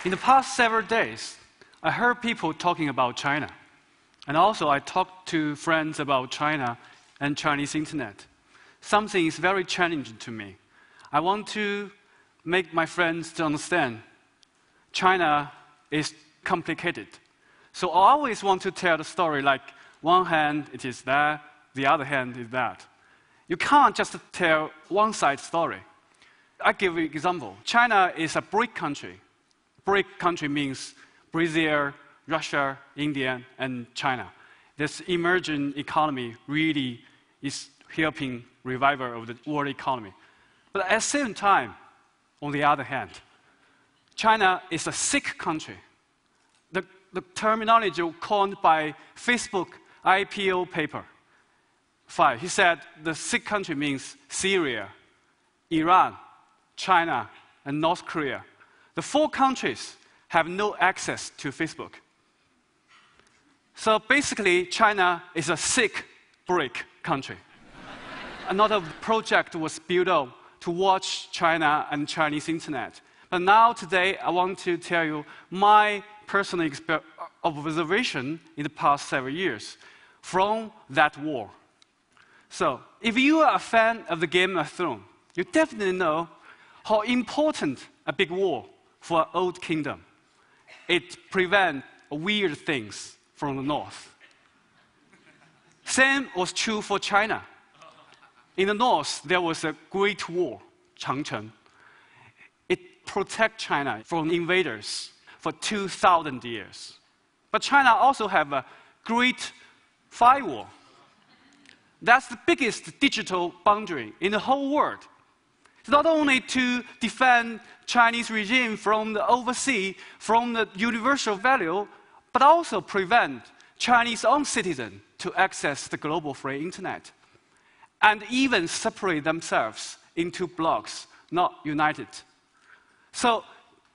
In the past several days, I heard people talking about China. And also, I talked to friends about China and Chinese internet. Something is very challenging to me. I want to make my friends to understand China is complicated. So I always want to tell the story like one hand it is that, the other hand is that. You can't just tell one side story. I give you an example. China is a BRIC country. BRIC country means Brazil, Russia, India, and China. This emerging economy really is helping revival of the world economy. But at the same time, on the other hand, China is a sick country. The terminology coined by Facebook IPO paper 5. He said the sick country means Syria, Iran, China, and North Korea. The 4 countries have no access to Facebook. So basically, China is a sick BRIC country. Another project was built up to watch China and Chinese internet. But now, today, I want to tell you my personal observation in the past several years from that war. So, if you are a fan of the Game of Thrones, you definitely know how important a big war for an old kingdom. It prevents weird things from the north. Same was true for China. In the north, there was a great war, Changcheng. It protected China from invaders for 2,000 years. But China also have a great firewall. That's the biggest digital boundary in the whole world. It's not only to defend Chinese regime from the overseas, from the universal value, but also prevent Chinese own citizens to access the global free internet, and even separate themselves into blocks, not united. So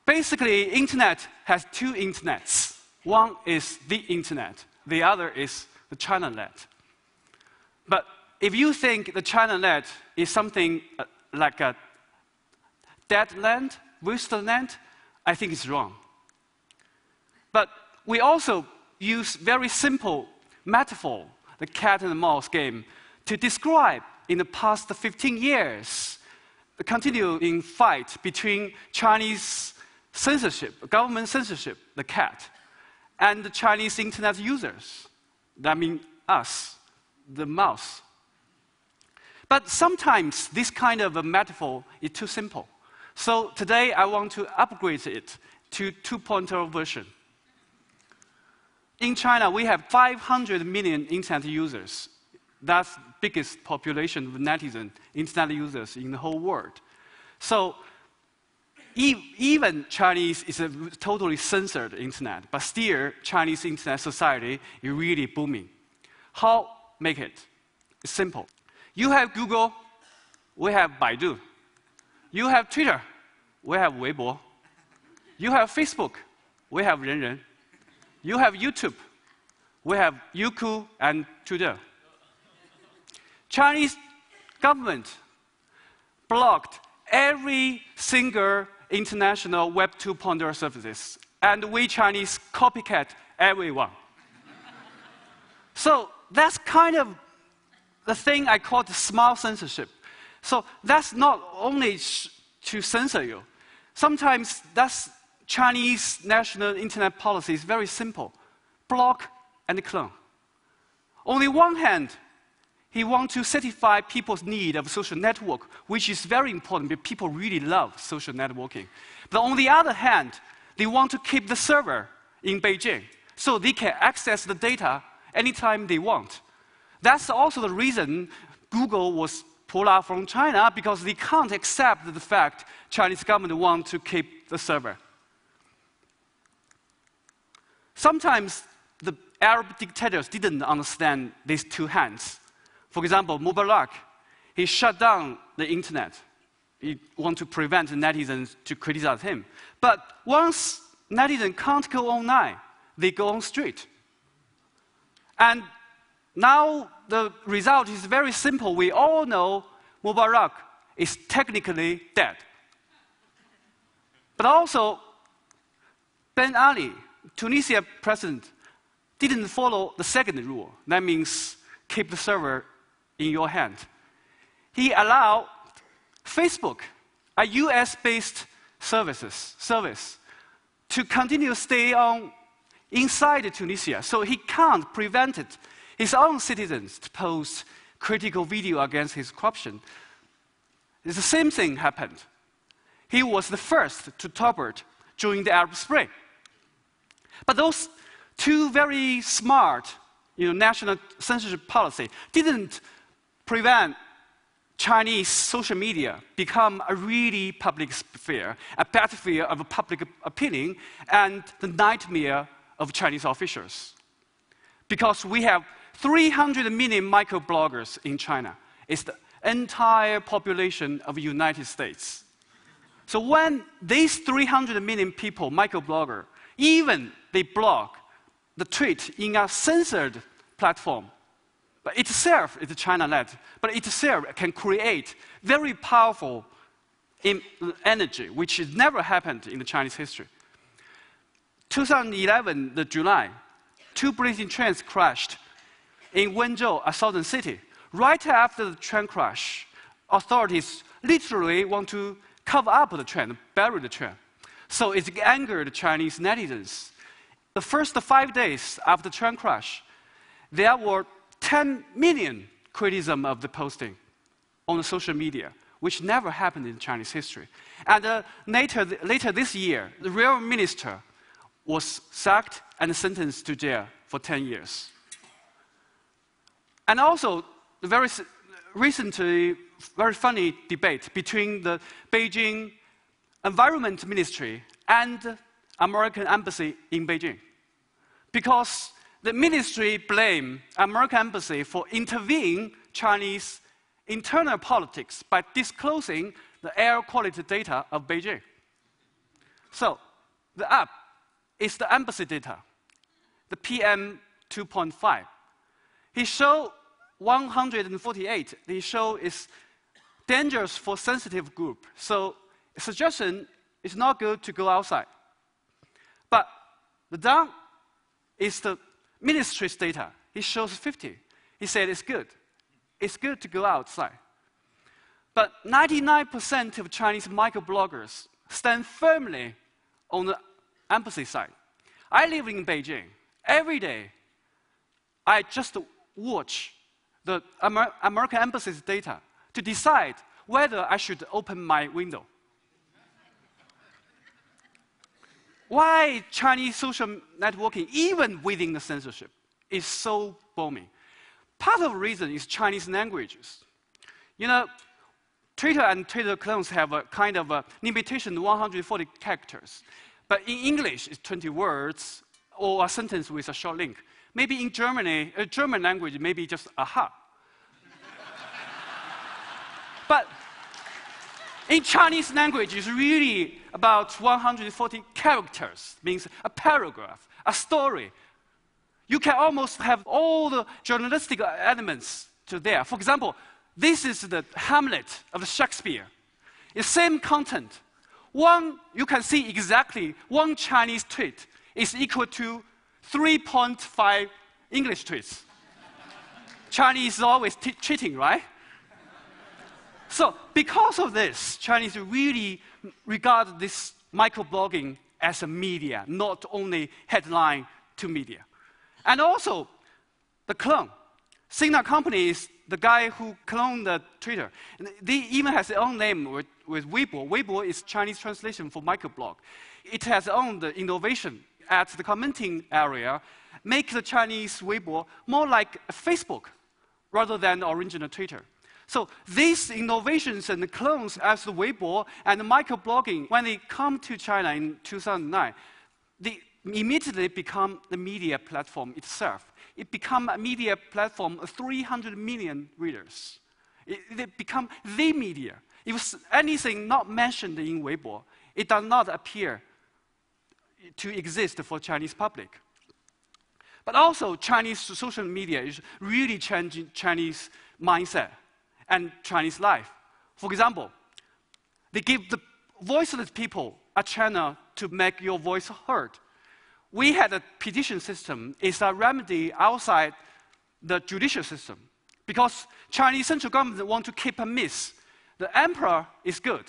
basically, internet has 2 internets. One is the internet, the other is the ChinaNet. But if you think the ChinaNet is something like a dead land, wasteland, I think it's wrong. But we also use very simple metaphor, the cat and the mouse game, to describe in the past 15 years the continuing fight between Chinese censorship, government censorship, the cat, and the Chinese internet users. That means us, the mouse. But sometimes this kind of a metaphor is too simple. So today I want to upgrade it to 2.0 version. In China, we have 500 million internet users. That's the biggest population of netizen internet users in the whole world. So even Chinese is a totally censored internet, but still Chinese internet society is really booming. How make it? It's simple. You have Google, we have Baidu. You have Twitter, we have Weibo. You have Facebook, we have Renren. You have YouTube, we have Youku and Tudor. Chinese government blocked every single international Web 2.0 services, and we Chinese copycat everyone. So that's kind of the thing I call the smart censorship. So that's not only to censor you. Sometimes that's Chinese national internet policy is very simple. Block and clone. On the one hand, he wants to satisfy people's need of social network, which is very important because people really love social networking. But on the other hand, they want to keep the server in Beijing so they can access the data anytime they want. That's also the reason Google was pulled out from China, because they can't accept the fact Chinese government want to keep the server. Sometimes the Arab dictators didn't understand these 2 hands. For example, Mubarak, he shut down the internet. He wanted to prevent the netizens to criticize him. But once netizens can't go online, they go on street. And now the result is very simple. We all know Mubarak is technically dead. But also, Ben Ali, Tunisia president, didn't follow the second rule. That means keep the server in your hand. He allowed Facebook, a US-based service, to continue to stay on inside Tunisia. So he can't prevent his own citizens to post critical video against his corruption. The same thing happened. He was the first to topple during the Arab Spring. But those two very smart national censorship policy didn't prevent Chinese social media become a really public sphere, a battlefield of public opinion, and the nightmare of Chinese officials. Because we have 300 million microbloggers in China. It's the entire population of the United States. So when these 300 million people, microblogger, even they blog the tweet in a censored platform, but itself is China-led, but itself can create very powerful energy, which has never happened in the Chinese history. 2011, the July, 2 British trains crashed in Wenzhou, a southern city. Right after the train crash, authorities literally want to cover up the train, bury the train. So it angered Chinese netizens. The first 5 days after the train crash, there were 10 million criticism of the posting on the social media, which never happened in Chinese history. And later this year, the real minister was sacked and sentenced to jail for 10 years. And also, the very recently, very funny debate between the Beijing Environment Ministry and the American Embassy in Beijing. Because the ministry blamed American Embassy for intervening Chinese internal politics by disclosing the air quality data of Beijing. So, the app is the embassy data, the PM 2.5. He showed 148. He showed is dangerous for sensitive group. So, suggestion is not good to go outside. But the down is the ministry's data. He shows 50. He said it's good. It's good to go outside. But 99% of Chinese microbloggers stand firmly on the embassy side. I live in Beijing. Every day, I just watch the American embassy's data to decide whether I should open my window. Why Chinese social networking, even within the censorship, is so booming? Part of the reason is Chinese languages. Twitter and Twitter clones have a kind of a limitation, 140 characters. But in English, it's 20 words or a sentence with a short link. Maybe in German language, maybe just aha. But in Chinese language, it's really about 140 characters, means a paragraph, a story. You can almost have all the journalistic elements to there. For example, this is the Hamlet of Shakespeare. It's same content. You can see exactly one Chinese tweet is equal to 3.5 English tweets. Chinese is always cheating, right? So because of this, Chinese really regard this microblogging as a media, not only headline to media. And also, the clone. Sina company is the guy who cloned the Twitter. And they even has their own name with Weibo. Weibo is Chinese translation for microblog. It has own the innovation at the commenting area, make the Chinese Weibo more like Facebook rather than the original Twitter. So these innovations and the clones as the Weibo and the microblogging, when they come to China in 2009, they immediately become the media platform itself. It become a media platform of 300 million readers. It become the media. If anything not mentioned in Weibo, it does not appear to exist for Chinese public. But also, Chinese social media is really changing Chinese mindset and Chinese life. For example, they give the voiceless people a channel to make your voice heard. we had a petition system. It's a remedy outside the judicial system. Because Chinese central government want to keep a myth. The emperor is good,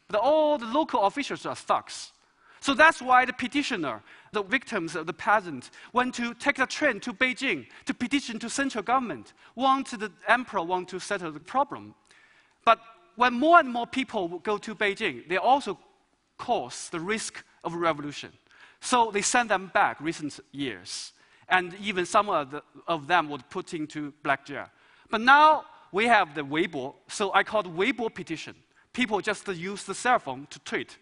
but all the local officials are thugs. So that's why the petitioner, the victims of the peasant, went to take the train to Beijing to petition to central government, the emperor want to settle the problem. But when more and more people go to Beijing, they also cause the risk of revolution. So they sent them back recent years. And even some of them were put into black jail. But now we have the Weibo, so I call it Weibo petition. People just use the cell phone to tweet.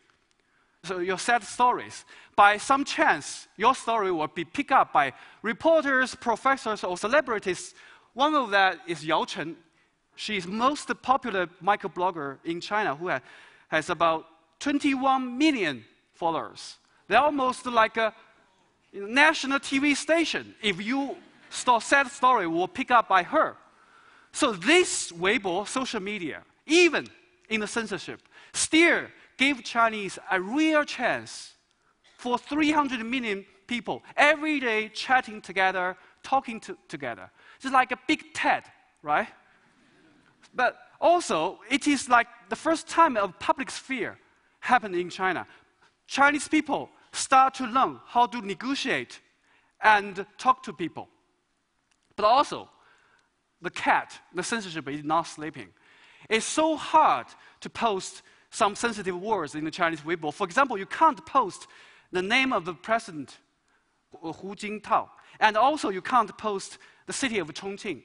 So your sad stories. By some chance, your story will be picked up by reporters, professors, or celebrities. One of that is Yao Chen. She's the most popular microblogger in China who has about 21 million followers. They're almost like a national TV station. If you sad story, will pick up by her. So this Weibo, social media, even in the censorship, still gave Chinese a real chance for 300 million people every day chatting together, talking together. It's like a big TED, right? But also, it is like the first time a public sphere happened in China. Chinese people start to learn how to negotiate and talk to people. But also, the censorship is not sleeping. It's so hard to post some sensitive words in the Chinese Weibo. For example, you can't post the name of the president, Hu Jintao. And also, you can't post the city of Chongqing,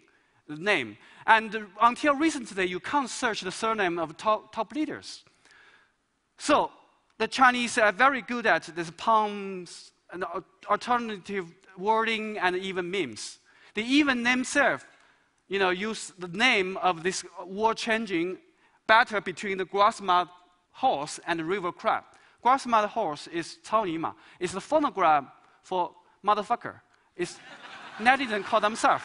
the name. And until recently, you can't search the surname of top leaders. So, the Chinese are very good at these puns, and alternative wording, and even memes. They even themselves, use the name of this war-changing battle between the grass-mud horse and the river crab. Grass-mud horse is 草泥马. It's the phonogram for motherfucker. It's netizen call themselves.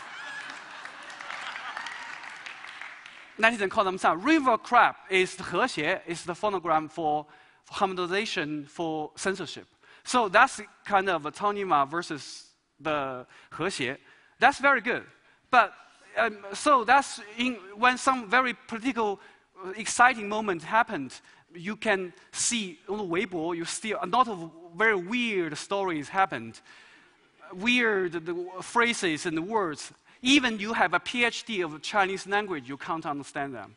Netizen call themselves. River crab is the 和谐, is the phonogram for harmonization for censorship. So that's kind of a 草泥马 versus the 和谐. That's very good. But so that's when some very political, exciting moment happened, you can see on the Weibo, you see a lot of very weird stories happened. Weird phrases and words. Even you have a PhD of Chinese language, you can't understand them.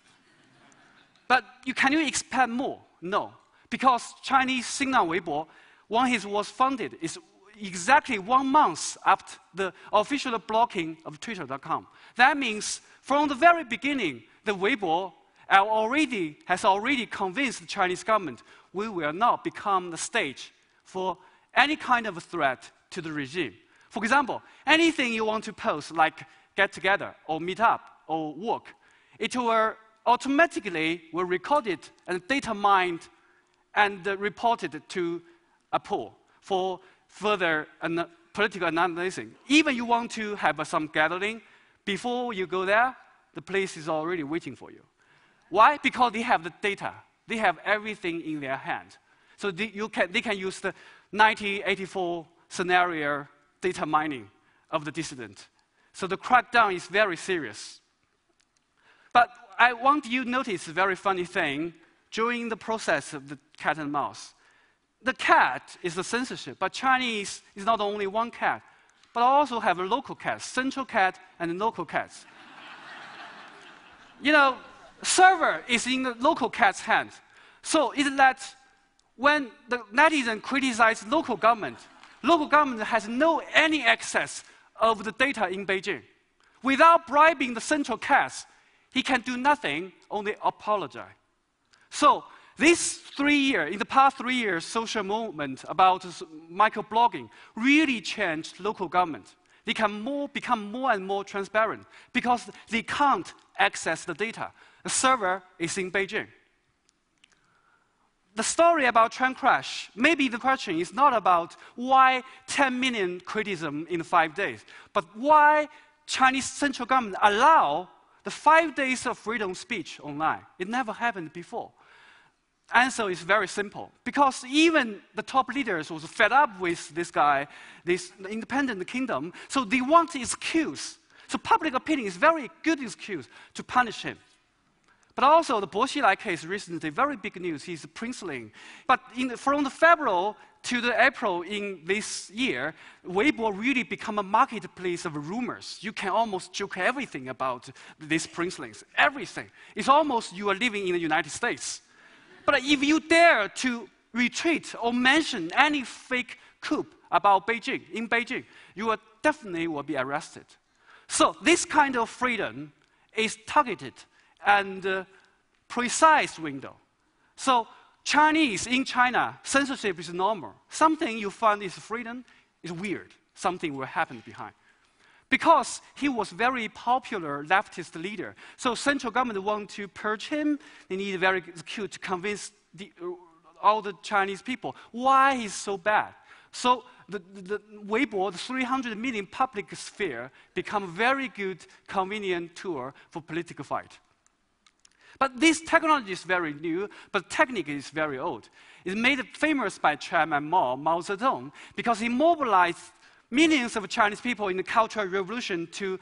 But can you expand more? No. Because Chinese Xingnan Weibo, when it was founded, is exactly 1 month after the official blocking of Twitter.com. That means from the very beginning, the Weibo has already convinced the Chinese government we will not become the stage for any kind of threat to the regime. For example, anything you want to post, like get together or meet up or work, it will automatically record it and data mined and reported to a pool for further political analysis. Even you want to have some gathering, before you go there, the place is already waiting for you. Why? Because they have the data. They have everything in their hand. So they can use the 1984 scenario data mining of the dissident. So the crackdown is very serious. But I want you to notice a very funny thing during the process of the cat and mouse. The cat is the censorship, but Chinese is not only one cat, but also have a local cat, central cat and local cats. Server is in the local cat's hand. So it lets, when the netizen criticize local government has no any access of the data in Beijing. Without bribing the central cats, he can do nothing, only apologize. So in the past 3 years, social movement about microblogging really changed local government. They can become more and more transparent because they can't access the data. The server is in Beijing. The story about train crash, maybe the question is not about why 10 million criticism in 5 days, but why Chinese central government allow the 5 days of freedom of speech online. It never happened before. answer is very simple. Because even the top leaders was fed up with this guy, this independent kingdom, so they want an excuse. So public opinion is very good excuse to punish him. But also the Bo Xilai case recently, very big news, he's a princeling. But from the February to the April in this year, Weibo really become a marketplace of rumors. You can almost joke everything about these princelings, everything. It's almost you are living in the United States. But if you dare to retweet or mention any fake coup about Beijing, in Beijing, you will definitely be arrested. So this kind of freedom is targeted and precise window. So Chinese in China, censorship is normal. Something you find is freedom is weird. Something will happen behind. Because he was very popular leftist leader. So central government want to purge him. They need very cute to convince all the Chinese people why he's so bad. So the Weibo, the 300 million public sphere, become a very good, convenient tool for political fight. But this technology is very new, but technique is very old. It's made famous by Chairman Mao Zedong, because he mobilized millions of Chinese people in the Cultural Revolution to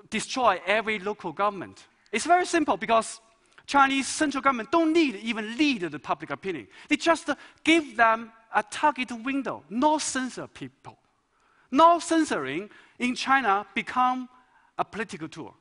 destroy every local government. It's very simple, because Chinese central government don't need even lead the public opinion. They just give them a target window, no censor people. No censoring in China become a political tool.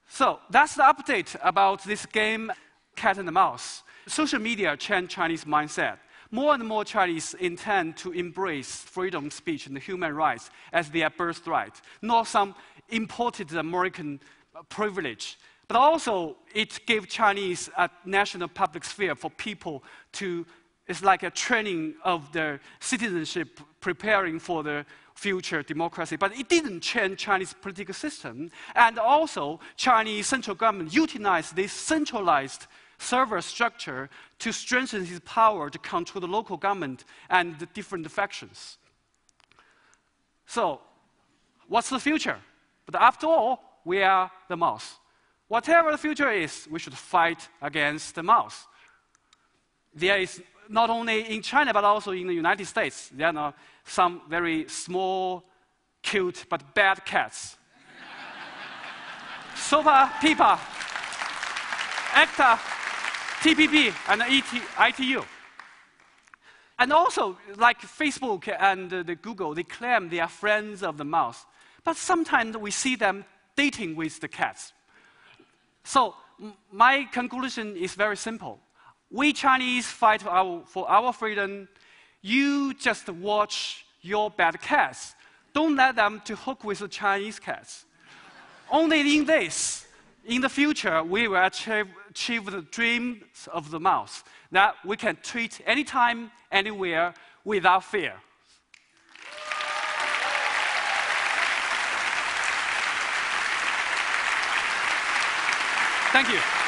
So that's the update about this game, cat and mouse. Social media changed Chinese mindset. More and more Chinese intend to embrace freedom of speech and human rights as their birthright, not some imported American privilege. But also, it gave Chinese a national public sphere for people to, it's like a training of their citizenship, preparing for the future democracy. But it didn't change Chinese political system. And also, Chinese central government utilized this centralized server structure to strengthen his power to control the local government and the different factions. So, what's the future? But after all, we are the mouse. Whatever the future is, we should fight against the mouse. There is not only in China, but also in the United States, there are some very small, cute, but bad cats. Sopa, Pipa, ECTA, TPP, and ITU. And also, like Facebook and the Google, they claim they are friends of the mouse. But sometimes we see them dating with the cats. So my conclusion is very simple. We Chinese fight for our freedom. You just watch your bad cats. Don't let them to hook with the Chinese cats. Only in this, in the future, we will achieve the dreams of the mouse, that we can tweet anytime, anywhere, without fear. Thank you.